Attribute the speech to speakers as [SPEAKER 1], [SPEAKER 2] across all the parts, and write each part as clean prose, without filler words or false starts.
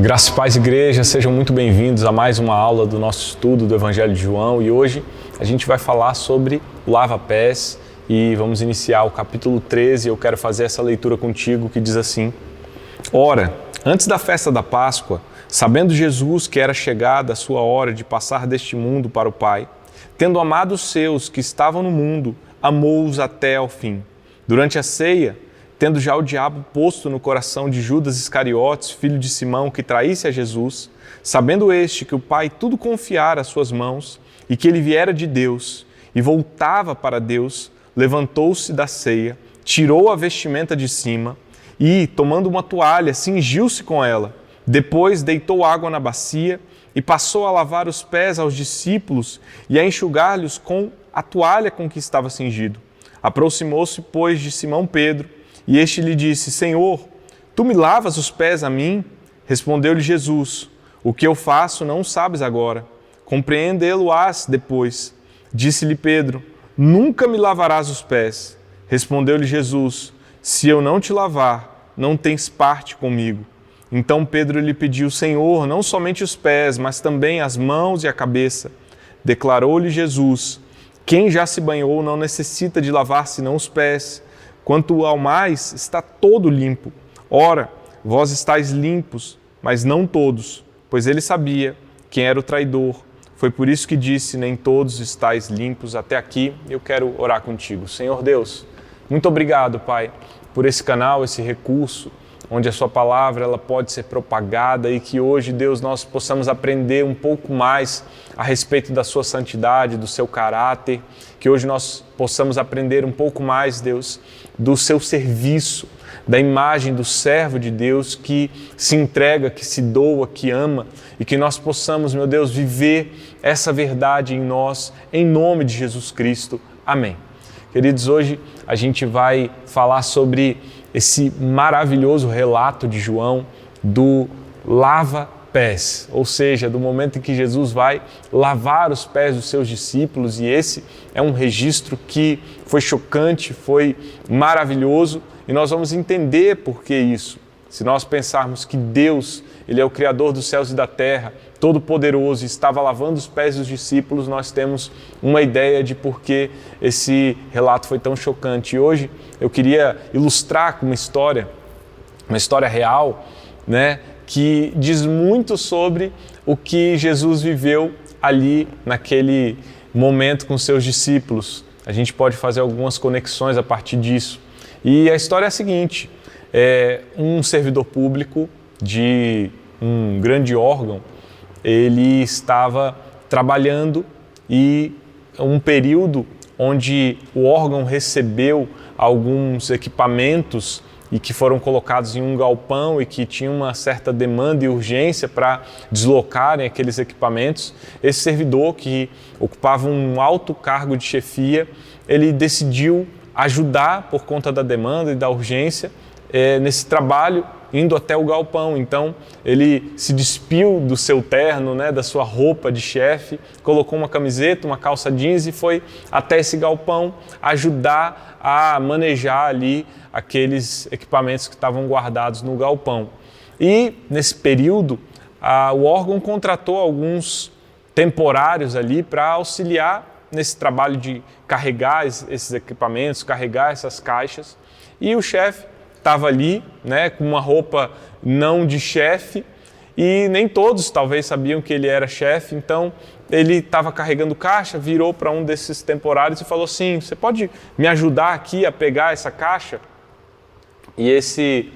[SPEAKER 1] Graça e paz, igreja, sejam muito bem-vindos a mais uma aula do nosso estudo do Evangelho de João, e hoje a gente vai falar sobre o lava-pés e vamos iniciar o capítulo 13. Eu quero fazer essa leitura contigo que diz assim: Ora, antes da festa da Páscoa, sabendo Jesus que era chegada a sua hora de passar deste mundo para o Pai, tendo amado os seus que estavam no mundo, amou-os até ao fim. Durante a ceia, tendo já o diabo posto no coração de Judas Iscariotes, filho de Simão, que traísse a Jesus, sabendo este que o Pai tudo confiara às suas mãos e que ele viera de Deus e voltava para Deus, levantou-se da ceia, tirou a vestimenta de cima e, tomando uma toalha, cingiu-se com ela. Depois deitou água na bacia e passou a lavar os pés aos discípulos e a enxugar-lhes com a toalha com que estava cingido. Aproximou-se, pois, de Simão Pedro, e este lhe disse: Senhor, tu me lavas os pés a mim? Respondeu-lhe Jesus: O que eu faço não sabes agora, compreendê-lo-ás depois. Disse-lhe Pedro: Nunca me lavarás os pés. Respondeu-lhe Jesus: Se eu não te lavar, não tens parte comigo. Então Pedro lhe pediu: Senhor, não somente os pés, mas também as mãos e a cabeça. Declarou-lhe Jesus: Quem já se banhou não necessita de lavar senão os pés. Quanto ao mais, está todo limpo. Ora, vós estáis limpos, mas não todos, pois ele sabia quem era o traidor. Foi por isso que disse: nem todos estáis limpos. Até aqui eu quero orar contigo. Senhor Deus, muito obrigado, Pai, por esse canal, esse recurso, onde a sua palavra ela pode ser propagada e que hoje, Deus, nós possamos aprender um pouco mais a respeito da sua santidade, do seu caráter, que hoje nós possamos aprender um pouco mais, Deus, do seu serviço, da imagem do servo de Deus que se entrega, que se doa, que ama, e que nós possamos, meu Deus, viver essa verdade em nós, em nome de Jesus Cristo. Amém. Queridos, hoje a gente vai falar sobre esse maravilhoso relato de João do lava-pés, ou seja, do momento em que Jesus vai lavar os pés dos seus discípulos, e esse é um registro que foi chocante, foi maravilhoso, e nós vamos entender por que isso. Se nós pensarmos que Deus, Ele é o Criador dos céus e da terra, Todo-Poderoso, e estava lavando os pés dos discípulos, nós temos uma ideia de por que esse relato foi tão chocante. E hoje eu queria ilustrar com uma história real, né, que diz muito sobre o que Jesus viveu ali naquele momento com seus discípulos. A gente pode fazer algumas conexões a partir disso. E a história é a seguinte: um servidor público de um grande órgão, ele estava trabalhando e um período onde o órgão recebeu alguns equipamentos e que foram colocados em um galpão e que tinha uma certa demanda e urgência para deslocarem aqueles equipamentos. Esse servidor, que ocupava um alto cargo de chefia, ele decidiu ajudar por conta da demanda e da urgência nesse trabalho, indo até o galpão. Então ele se despiu do seu terno, né, da sua roupa de chefe, colocou uma camiseta, uma calça jeans e foi até esse galpão ajudar a manejar ali aqueles equipamentos que estavam guardados no galpão. E nesse período o órgão contratou alguns temporários ali para auxiliar nesse trabalho de carregar esses equipamentos, carregar essas caixas, e o chefe estava ali, né, com uma roupa não de chefe, e nem todos talvez sabiam que ele era chefe. Então ele estava carregando caixa, virou para um desses temporários e falou assim: você pode me ajudar aqui a pegar essa caixa? E esse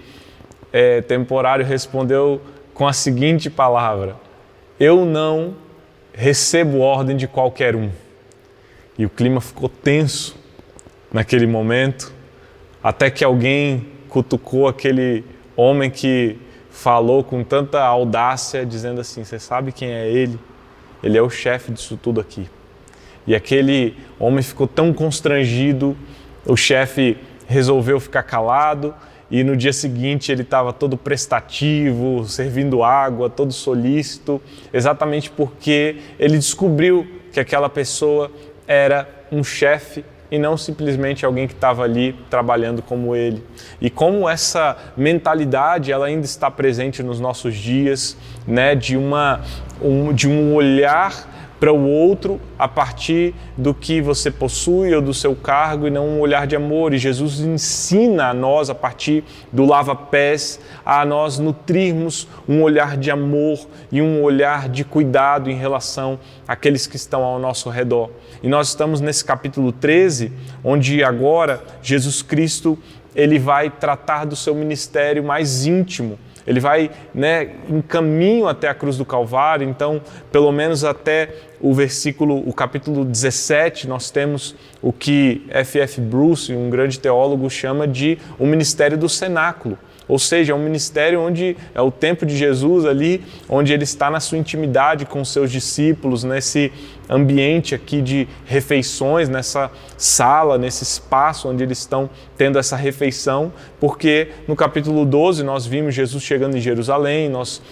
[SPEAKER 1] temporário respondeu com a seguinte palavra: eu não recebo ordem de qualquer um. E o clima ficou tenso naquele momento, até que alguém cutucou aquele homem que falou com tanta audácia, dizendo assim: você sabe quem é ele? Ele é o chefe disso tudo aqui. E aquele homem ficou tão constrangido, o chefe resolveu ficar calado, e no dia seguinte ele estava todo prestativo, servindo água, todo solícito, exatamente porque ele descobriu que aquela pessoa era um chefe e não simplesmente alguém que estava ali trabalhando como ele. E como essa mentalidade ela ainda está presente nos nossos dias, né, de um olhar para o outro a partir do que você possui ou do seu cargo e não um olhar de amor. E Jesus ensina a nós, a partir do lava-pés, a nós nutrirmos um olhar de amor e um olhar de cuidado em relação àqueles que estão ao nosso redor. E nós estamos nesse capítulo 13, onde agora Jesus Cristo ele vai tratar do seu ministério mais íntimo. Ele vai, em caminho até a cruz do Calvário. Então, pelo menos até o capítulo 17, nós temos o que F.F. Bruce, um grande teólogo, chama de o ministério do cenáculo. Ou seja, é um ministério onde é o tempo de Jesus ali, onde ele está na sua intimidade com os seus discípulos, nesse ambiente aqui de refeições, nessa sala, nesse espaço onde eles estão tendo essa refeição, porque no capítulo 12 nós vimos Jesus chegando em Jerusalém, nós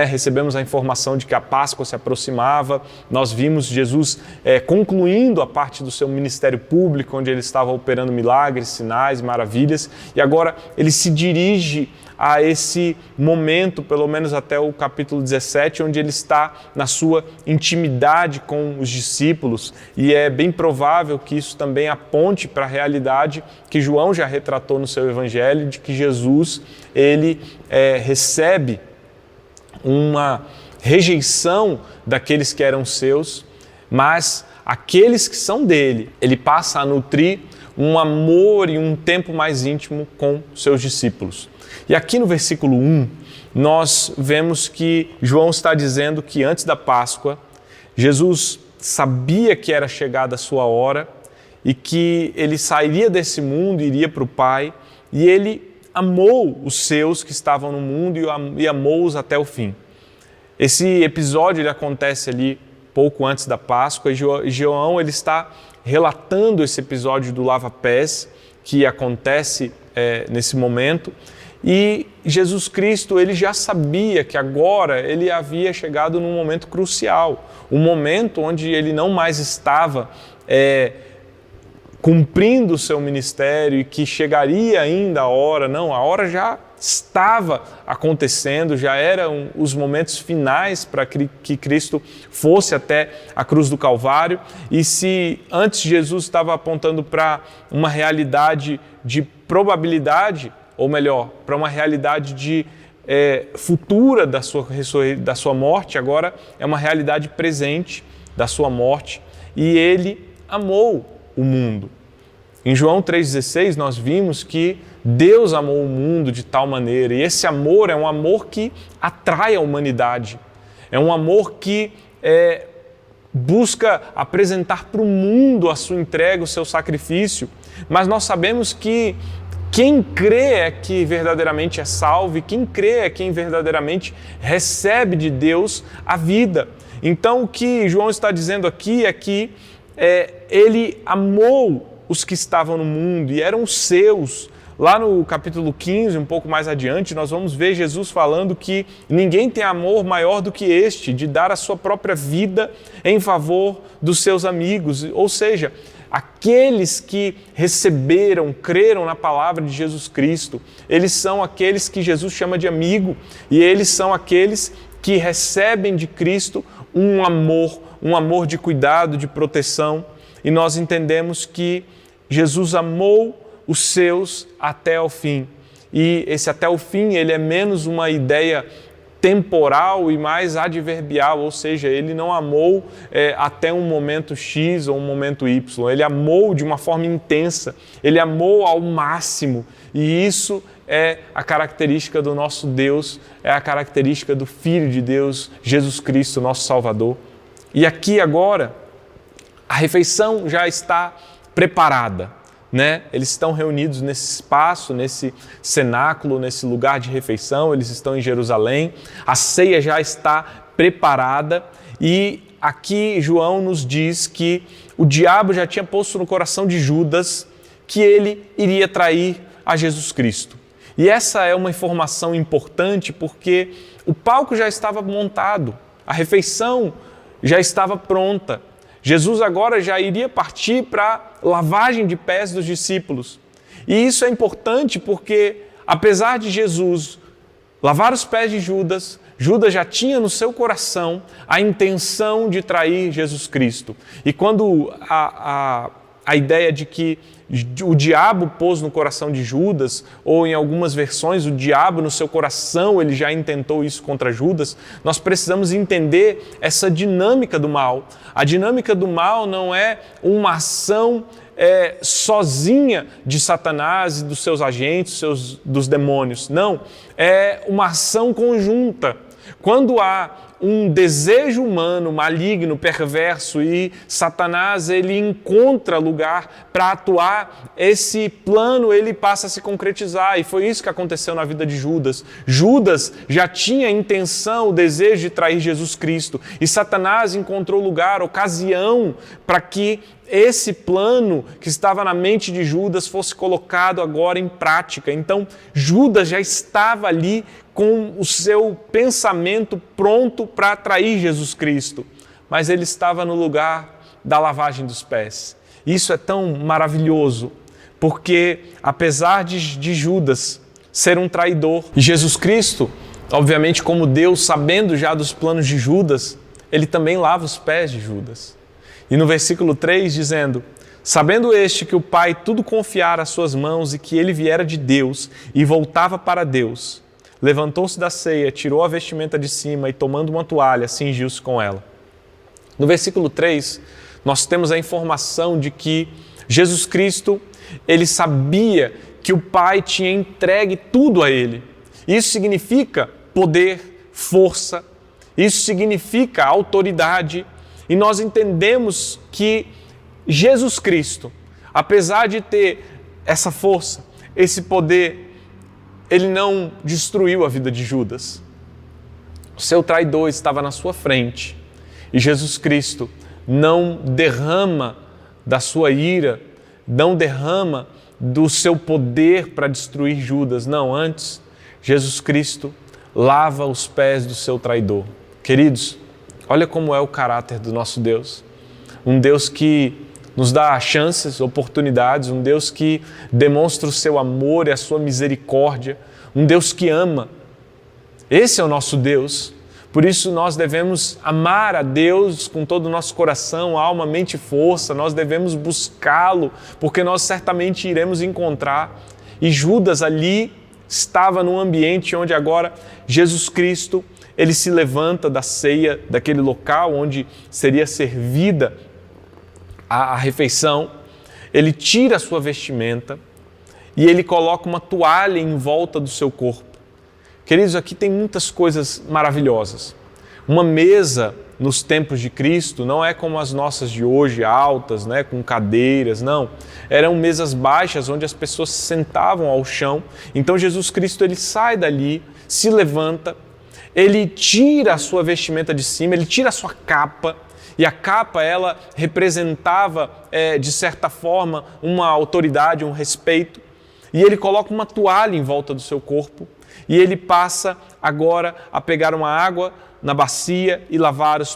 [SPEAKER 1] recebemos a informação de que a Páscoa se aproximava, nós vimos Jesus concluindo a parte do seu ministério público, onde ele estava operando milagres, sinais, maravilhas, e agora ele se dirige a esse momento, pelo menos até o capítulo 17, onde ele está na sua intimidade com os discípulos, e é bem provável que isso também aponte para a realidade que João já retratou no seu evangelho, de que Jesus ele recebe uma rejeição daqueles que eram seus, mas aqueles que são dele, ele passa a nutrir um amor e um tempo mais íntimo com seus discípulos. E aqui no versículo 1, nós vemos que João está dizendo que antes da Páscoa, Jesus sabia que era chegada a sua hora e que ele sairia desse mundo e iria para o Pai, e ele amou os seus que estavam no mundo e amou-os até o fim. Esse episódio ele acontece ali pouco antes da Páscoa, e João ele está relatando esse episódio do lava-pés que acontece nesse momento. E Jesus Cristo ele já sabia que agora ele havia chegado num momento crucial, um momento onde ele não mais estava cumprindo o seu ministério e que chegaria ainda a hora, não, a hora já estava acontecendo, já eram os momentos finais para que Cristo fosse até a cruz do Calvário. E se antes Jesus estava apontando para uma realidade de probabilidade, ou melhor, para uma realidade futura da sua morte, agora é uma realidade presente da sua morte, e ele amou o mundo. Em João 3,16 nós vimos que Deus amou o mundo de tal maneira, e esse amor é um amor que atrai a humanidade, é um amor que busca apresentar para o mundo a sua entrega, o seu sacrifício, mas nós sabemos que quem crê é que verdadeiramente é salvo, e quem crê é quem verdadeiramente recebe de Deus a vida. Então o que João está dizendo aqui é que ele amou os que estavam no mundo e eram os seus. Lá no capítulo 15, um pouco mais adiante, nós vamos ver Jesus falando que ninguém tem amor maior do que este, de dar a sua própria vida em favor dos seus amigos. Ou seja, aqueles que receberam, creram na palavra de Jesus Cristo, eles são aqueles que Jesus chama de amigo, e eles são aqueles que recebem de Cristo um amor de cuidado, de proteção. E nós entendemos que Jesus amou os seus até o fim. E esse até o fim, ele é menos uma ideia temporal e mais adverbial, ou seja, ele não amou até um momento X ou um momento Y, ele amou de uma forma intensa, ele amou ao máximo, e isso é a característica do nosso Deus, é a característica do Filho de Deus, Jesus Cristo, nosso Salvador. E aqui agora, a refeição já está preparada. Eles estão reunidos nesse espaço, nesse cenáculo, nesse lugar de refeição, eles estão em Jerusalém, a ceia já está preparada, e aqui João nos diz que o diabo já tinha posto no coração de Judas que ele iria trair a Jesus Cristo. E essa é uma informação importante porque o palco já estava montado, a refeição já estava pronta, Jesus agora já iria partir para a lavagem de pés dos discípulos. E isso é importante porque, apesar de Jesus lavar os pés de Judas, Judas já tinha no seu coração a intenção de trair Jesus Cristo. E quando a ideia de que o diabo pôs no coração de Judas, ou em algumas versões, o diabo no seu coração, ele já intentou isso contra Judas, nós precisamos entender essa dinâmica do mal. A dinâmica do mal não é uma ação sozinha de Satanás e dos seus agentes, dos demônios. Não, é uma ação conjunta. Quando há um desejo humano maligno, perverso, e Satanás ele encontra lugar para atuar, esse plano ele passa a se concretizar, e foi isso que aconteceu na vida de Judas. Judas já tinha a intenção, o desejo de trair Jesus Cristo, e Satanás encontrou lugar, ocasião, para que esse plano que estava na mente de Judas fosse colocado agora em prática. Então, Judas já estava ali com o seu pensamento pronto para trair Jesus Cristo, mas ele estava no lugar da lavagem dos pés. Isso é tão maravilhoso, porque apesar de Judas ser um traidor, e Jesus Cristo, obviamente como Deus, sabendo já dos planos de Judas, ele também lava os pés de Judas. E no versículo 3 dizendo: sabendo este que o Pai tudo confiara às suas mãos e que ele viera de Deus e voltava para Deus, levantou-se da ceia, tirou a vestimenta de cima e, tomando uma toalha, cingiu-se com ela. No versículo 3, nós temos a informação de que Jesus Cristo, ele sabia que o Pai tinha entregue tudo a ele. Isso significa poder, força, isso significa autoridade. E nós entendemos que Jesus Cristo, apesar de ter essa força, esse poder, ele não destruiu a vida de Judas. O seu traidor estava na sua frente e Jesus Cristo não derrama da sua ira, não derrama do seu poder para destruir Judas. Não, antes, Jesus Cristo lava os pés do seu traidor. Queridos, olha como é o caráter do nosso Deus. Um Deus que nos dá chances, oportunidades, um Deus que demonstra o seu amor e a sua misericórdia, um Deus que ama. Esse é o nosso Deus. Por isso nós devemos amar a Deus com todo o nosso coração, alma, mente e força. Nós devemos buscá-lo, porque nós certamente iremos encontrar. E Judas ali estava num ambiente onde agora Jesus Cristo, ele se levanta da ceia, daquele local onde seria servida a refeição, ele tira a sua vestimenta e ele coloca uma toalha em volta do seu corpo. Queridos, aqui tem muitas coisas maravilhosas. Uma mesa nos tempos de Cristo não é como as nossas de hoje, altas, né, com cadeiras, não. Eram mesas baixas onde as pessoas se sentavam ao chão. Então Jesus Cristo ele sai dali, se levanta, ele tira a sua vestimenta de cima, ele tira a sua capa, e a capa ela representava, de certa forma, uma autoridade, um respeito, e ele coloca uma toalha em volta do seu corpo, e ele passa agora a pegar uma água na bacia e lavar os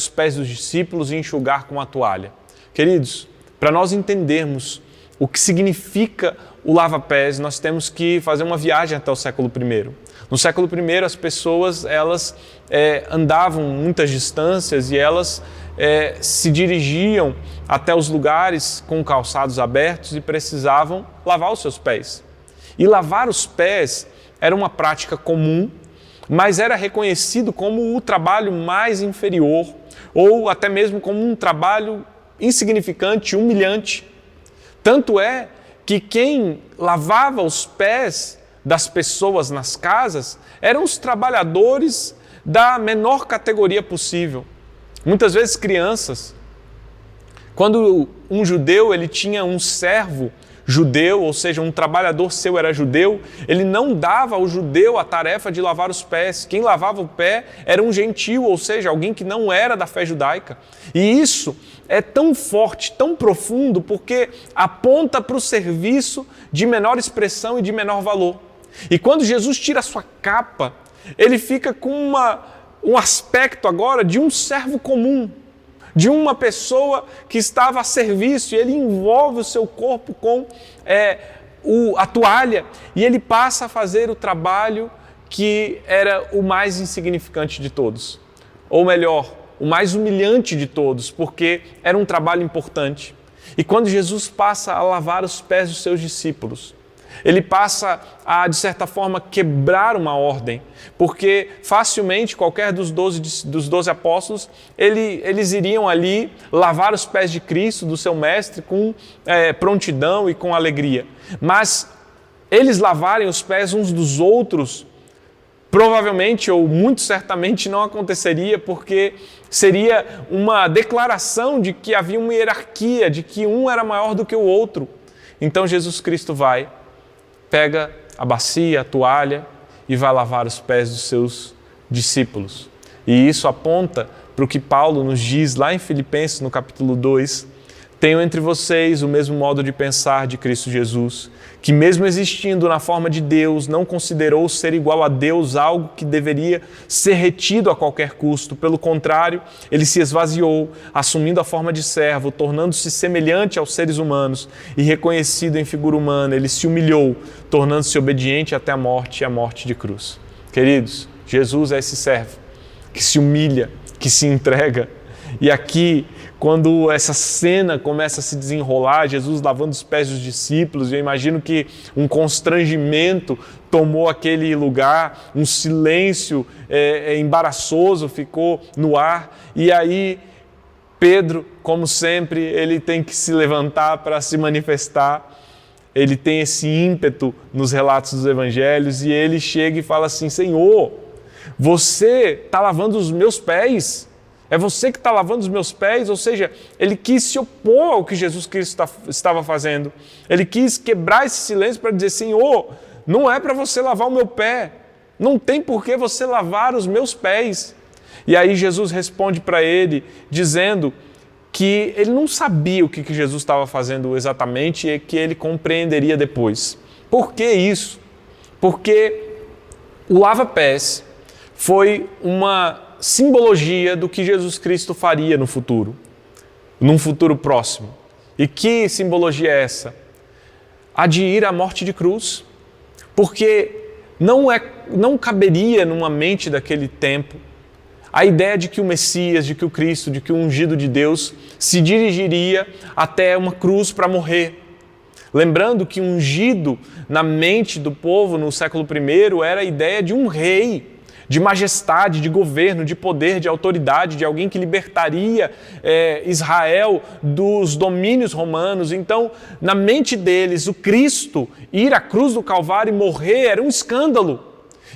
[SPEAKER 1] pés dos discípulos e enxugar com a toalha. Queridos, para nós entendermos o que significa o lava-pés, nós temos que fazer uma viagem até o século I. No século I, as pessoas elas andavam muitas distâncias e elas se dirigiam até os lugares com calçados abertos e precisavam lavar os seus pés. E lavar os pés era uma prática comum, mas era reconhecido como o trabalho mais inferior ou até mesmo como um trabalho insignificante, humilhante. Tanto é que quem lavava os pés das pessoas nas casas eram os trabalhadores da menor categoria possível. Muitas vezes crianças. Quando um judeu ele tinha um servo judeu, ou seja, um trabalhador seu era judeu, ele não dava ao judeu a tarefa de lavar os pés. Quem lavava o pé era um gentio, ou seja, alguém que não era da fé judaica. E isso é tão forte, tão profundo, porque aponta para o serviço de menor expressão e de menor valor. E quando Jesus tira a sua capa, ele fica com um aspecto agora de um servo comum. de uma pessoa que estava a serviço, e ele envolve o seu corpo com a toalha, e ele passa a fazer o trabalho que era o mais insignificante de todos. Ou melhor, o mais humilhante de todos, porque era um trabalho importante. E quando Jesus passa a lavar os pés dos seus discípulos, ele passa a, de certa forma, quebrar uma ordem, porque facilmente qualquer dos 12 apóstolos, eles iriam ali lavar os pés de Cristo, do seu mestre, com prontidão e com alegria. Mas eles lavarem os pés uns dos outros, provavelmente ou muito certamente não aconteceria, porque seria uma declaração de que havia uma hierarquia, de que um era maior do que o outro. Então Jesus Cristo pega a bacia, a toalha e vai lavar os pés dos seus discípulos. E isso aponta para o que Paulo nos diz lá em Filipenses, no capítulo 2, tenham entre vocês o mesmo modo de pensar de Cristo Jesus, que mesmo existindo na forma de Deus, não considerou ser igual a Deus algo que deveria ser retido a qualquer custo. Pelo contrário, ele se esvaziou, assumindo a forma de servo, tornando-se semelhante aos seres humanos e reconhecido em figura humana. Ele se humilhou, tornando-se obediente até a morte e a morte de cruz. Queridos, Jesus é esse servo que se humilha, que se entrega. E aqui, quando essa cena começa a se desenrolar, Jesus lavando os pés dos discípulos, eu imagino que um constrangimento tomou aquele lugar, um silêncio embaraçoso ficou no ar, e aí Pedro, como sempre, ele tem que se levantar para se manifestar, ele tem esse ímpeto nos relatos dos evangelhos, e ele chega e fala assim: Senhor, você está lavando os meus pés? É você que está lavando os meus pés? Ou seja, ele quis se opor ao que Jesus Cristo estava fazendo. Ele quis quebrar esse silêncio para dizer: Senhor, não é para você lavar o meu pé. Não tem por que você lavar os meus pés. E aí Jesus responde para ele, dizendo que ele não sabia o que Jesus estava fazendo exatamente e que ele compreenderia depois. Por que isso? Porque o lava-pés foi uma simbologia do que Jesus Cristo faria no futuro, num futuro próximo. E que simbologia é essa? A de ir à morte de cruz, porque não caberia numa mente daquele tempo a ideia de que o Messias, de que o Cristo, de que o ungido de Deus se dirigiria até uma cruz para morrer. Lembrando que ungido na mente do povo no século I era a ideia de um rei, de majestade, de governo, de poder, de autoridade, de alguém que libertaria Israel dos domínios romanos. Então, na mente deles, o Cristo ir à cruz do Calvário e morrer era um escândalo.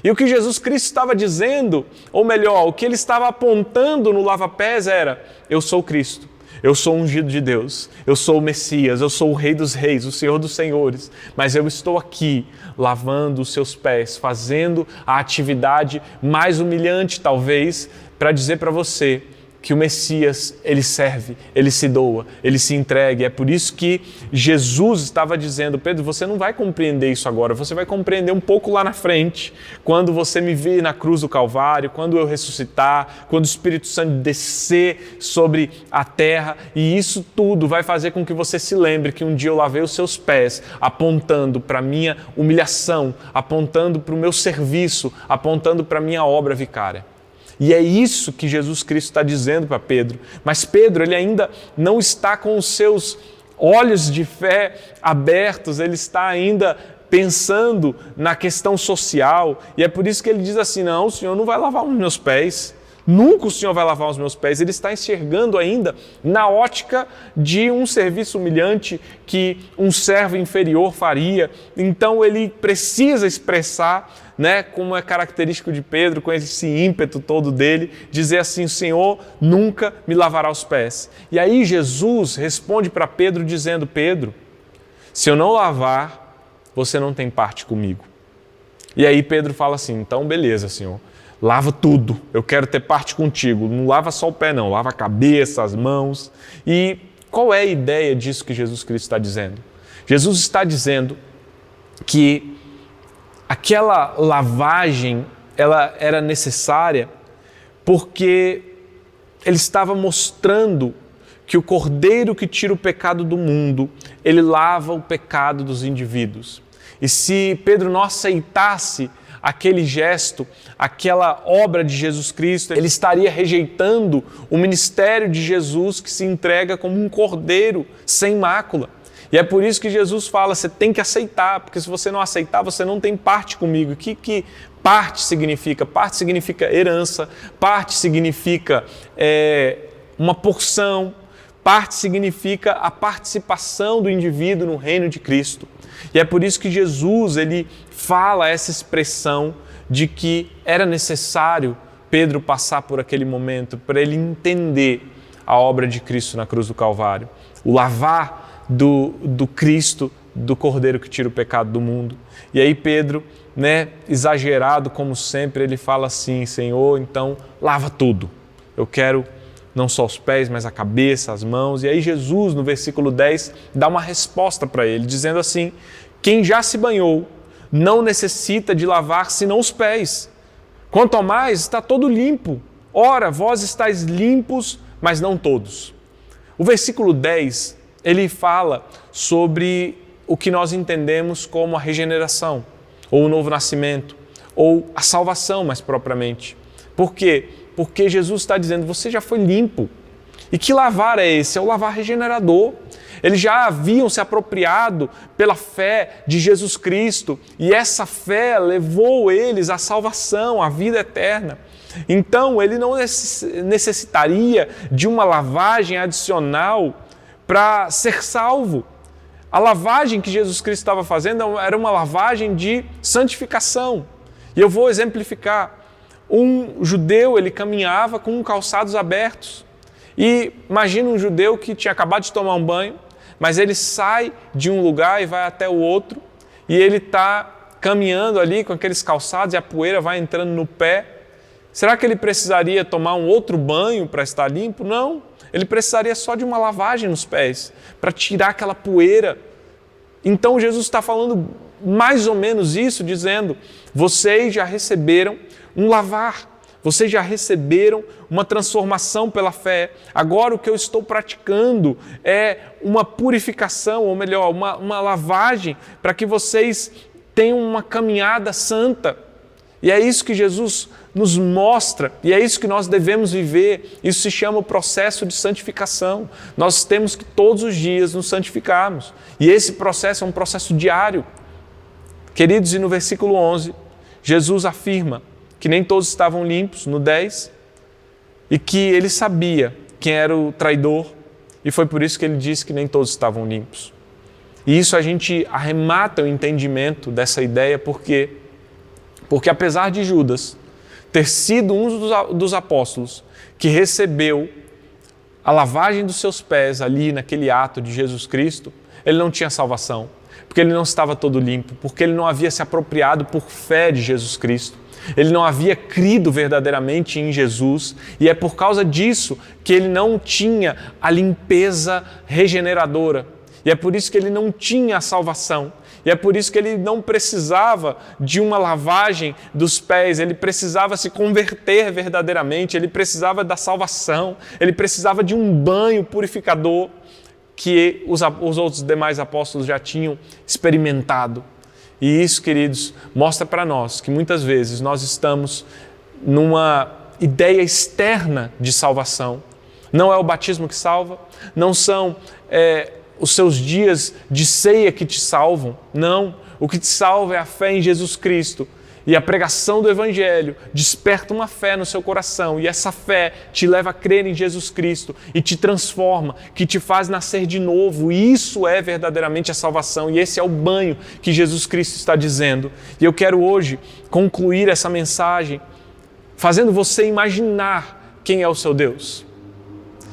[SPEAKER 1] E o que Jesus Cristo estava dizendo, ou melhor, o que ele estava apontando no lava-pés era: eu sou o Cristo. Eu sou o ungido de Deus, eu sou o Messias, eu sou o Rei dos Reis, o Senhor dos Senhores, mas eu estou aqui lavando os seus pés, fazendo a atividade mais humilhante talvez, para dizer para você que o Messias, ele serve, ele se doa, ele se entrega. É por isso que Jesus estava dizendo: Pedro, você não vai compreender isso agora, você vai compreender um pouco lá na frente, quando você me ver na cruz do Calvário, quando eu ressuscitar, quando o Espírito Santo descer sobre a terra, e isso tudo vai fazer com que você se lembre que um dia eu lavei os seus pés, apontando para a minha humilhação, apontando para o meu serviço, apontando para a minha obra vicária. E é isso que Jesus Cristo está dizendo para Pedro. Mas Pedro, ele ainda não está com os seus olhos de fé abertos, ele está ainda pensando na questão social. E é por isso que ele diz assim: não, o Senhor não vai lavar os meus pés. Nunca o Senhor vai lavar os meus pés. Ele está enxergando ainda na ótica de um serviço humilhante que um servo inferior faria. Então ele precisa expressar, como é característico de Pedro, com esse ímpeto todo dele, dizer assim: o Senhor nunca me lavará os pés. E aí Jesus responde para Pedro dizendo: Pedro, se eu não lavar, você não tem parte comigo. E aí Pedro fala assim: então beleza, Senhor, lava tudo, eu quero ter parte contigo, não lava só o pé não, lava a cabeça, as mãos. E qual é a ideia disso que Jesus Cristo está dizendo? Jesus está dizendo que aquela lavagem, ela era necessária porque ele estava mostrando que o Cordeiro que tira o pecado do mundo, ele lava o pecado dos indivíduos. E se Pedro não aceitasse aquele gesto, aquela obra de Jesus Cristo, ele estaria rejeitando o ministério de Jesus que se entrega como um cordeiro sem mácula. E é por isso que Jesus fala, você tem que aceitar, porque se você não aceitar, você não tem parte comigo. O que parte significa? Parte significa herança, parte significa uma porção, parte significa a participação do indivíduo no reino de Cristo. E é por isso que Jesus, ele fala essa expressão de que era necessário Pedro passar por aquele momento para ele entender a obra de Cristo na cruz do Calvário. O lavar do Cristo, do Cordeiro que tira o pecado do mundo. E aí Pedro, exagerado como sempre, ele fala assim, Senhor, então lava tudo. Eu quero não só os pés, mas a cabeça, as mãos. E aí Jesus, no versículo 10, dá uma resposta para ele, dizendo assim, quem já se banhou não necessita de lavar senão os pés. Quanto ao mais, está todo limpo. Ora, vós estáis limpos, mas não todos. O versículo 10, ele fala sobre o que nós entendemos como a regeneração, ou o novo nascimento, ou a salvação mais propriamente. Por quê? Porque Jesus está dizendo, você já foi limpo. E que lavar é esse? É o lavar regenerador. Eles já haviam se apropriado pela fé de Jesus Cristo e essa fé levou eles à salvação, à vida eterna. Então, ele não necessitaria de uma lavagem adicional para ser salvo. A lavagem que Jesus Cristo estava fazendo era uma lavagem de santificação. E eu vou exemplificar. Um judeu, ele caminhava com calçados abertos. E imagina um judeu que tinha acabado de tomar um banho, mas ele sai de um lugar e vai até o outro, e ele está caminhando ali com aqueles calçados e a poeira vai entrando no pé. Será que ele precisaria tomar um outro banho para estar limpo? Não, ele precisaria só de uma lavagem nos pés, para tirar aquela poeira. Então Jesus está falando mais ou menos isso, dizendo, vocês já receberam um lavar, vocês já receberam uma transformação pela fé. Agora o que eu estou praticando é uma purificação, ou melhor, uma lavagem para que vocês tenham uma caminhada santa. E é isso que Jesus nos mostra, e é isso que nós devemos viver. Isso se chama o processo de santificação. Nós temos que todos os dias nos santificarmos. E esse processo é um processo diário. Queridos, e no versículo 11, Jesus afirma que nem todos estavam limpos, no 10, e que ele sabia quem era o traidor, e foi por isso que ele disse que nem todos estavam limpos. E isso a gente arremata o entendimento dessa ideia, porque apesar de Judas ter sido um dos apóstolos que recebeu a lavagem dos seus pés ali naquele ato de Jesus Cristo, ele não tinha salvação, porque ele não estava todo limpo, porque ele não havia se apropriado por fé de Jesus Cristo. Ele não havia crido verdadeiramente em Jesus e é por causa disso que ele não tinha a limpeza regeneradora. E é por isso que ele não tinha a salvação. E é por isso que ele não precisava de uma lavagem dos pés, ele precisava se converter verdadeiramente, ele precisava da salvação, ele precisava de um banho purificador que os outros demais apóstolos já tinham experimentado. E isso, queridos, mostra para nós que muitas vezes nós estamos numa ideia externa de salvação. Não é o batismo que salva, não são os seus dias de ceia que te salvam. Não, o que te salva é a fé em Jesus Cristo. E a pregação do Evangelho desperta uma fé no seu coração e essa fé te leva a crer em Jesus Cristo e te transforma, que te faz nascer de novo. E isso é verdadeiramente a salvação e esse é o banho que Jesus Cristo está dizendo. E eu quero hoje concluir essa mensagem fazendo você imaginar quem é o seu Deus.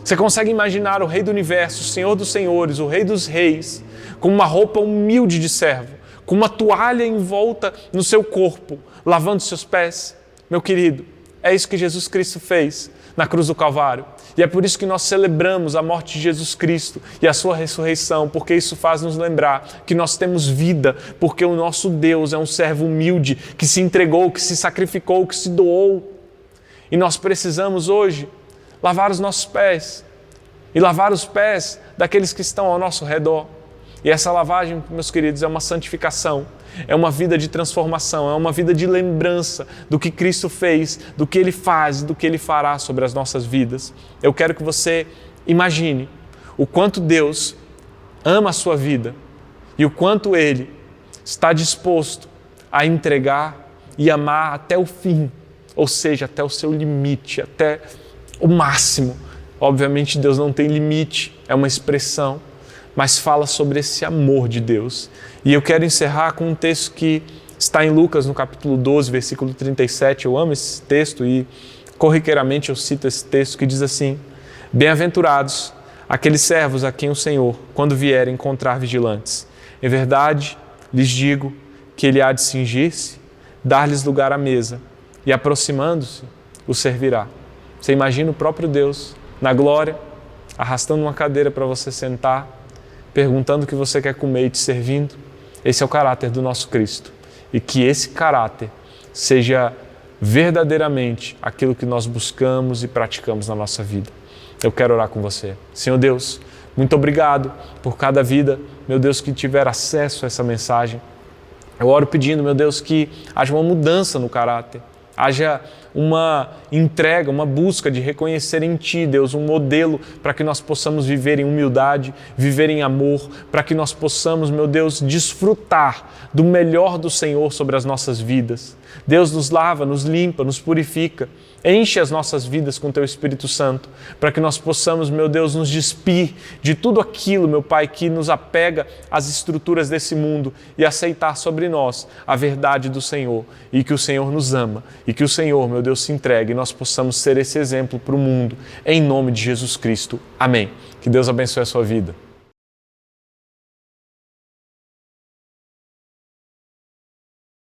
[SPEAKER 1] Você consegue imaginar o Rei do Universo, o Senhor dos Senhores, o Rei dos Reis, com uma roupa humilde de servo, com uma toalha em volta no seu corpo, lavando seus pés? Meu querido, é isso que Jesus Cristo fez na cruz do Calvário. E é por isso que nós celebramos a morte de Jesus Cristo e a sua ressurreição, porque isso faz nos lembrar que nós temos vida, porque o nosso Deus é um servo humilde, que se entregou, que se sacrificou, que se doou. E nós precisamos hoje lavar os nossos pés e lavar os pés daqueles que estão ao nosso redor. E essa lavagem, meus queridos, é uma santificação, é uma vida de transformação, é uma vida de lembrança do que Cristo fez, do que Ele faz, do que Ele fará sobre as nossas vidas. Eu quero que você imagine o quanto Deus ama a sua vida e o quanto Ele está disposto a entregar e amar até o fim, ou seja, até o seu limite, até o máximo. Obviamente Deus não tem limite, é uma expressão, mas fala sobre esse amor de Deus. E eu quero encerrar com um texto que está em Lucas, no capítulo 12, versículo 37. Eu amo esse texto e corriqueiramente eu cito esse texto que diz assim: bem-aventurados aqueles servos a quem o Senhor, quando vier, encontrar vigilantes. Em verdade, lhes digo que Ele há de cingir-se, dar-lhes lugar à mesa e, aproximando-se, os servirá. Você imagina o próprio Deus na glória, arrastando uma cadeira para você sentar, perguntando o que você quer comer e te servindo? Esse é o caráter do nosso Cristo. E que esse caráter seja verdadeiramente aquilo que nós buscamos e praticamos na nossa vida. Eu quero orar com você. Senhor Deus, muito obrigado por cada vida, meu Deus, que tiver acesso a essa mensagem. Eu oro pedindo, meu Deus, que haja uma mudança no caráter, haja uma entrega, uma busca de reconhecer em Ti, Deus, um modelo para que nós possamos viver em humildade, viver em amor, para que nós possamos, meu Deus, desfrutar do melhor do Senhor sobre as nossas vidas. Deus, nos lava, nos limpa, nos purifica, enche as nossas vidas com Teu Espírito Santo, para que nós possamos, meu Deus, nos despir de tudo aquilo, meu Pai, que nos apega às estruturas desse mundo e aceitar sobre nós a verdade do Senhor, e que o Senhor nos ama, e que o Senhor, meu Deus, se entregue e nós possamos ser esse exemplo para o mundo, em nome de Jesus Cristo. Amém. Que Deus abençoe a sua vida.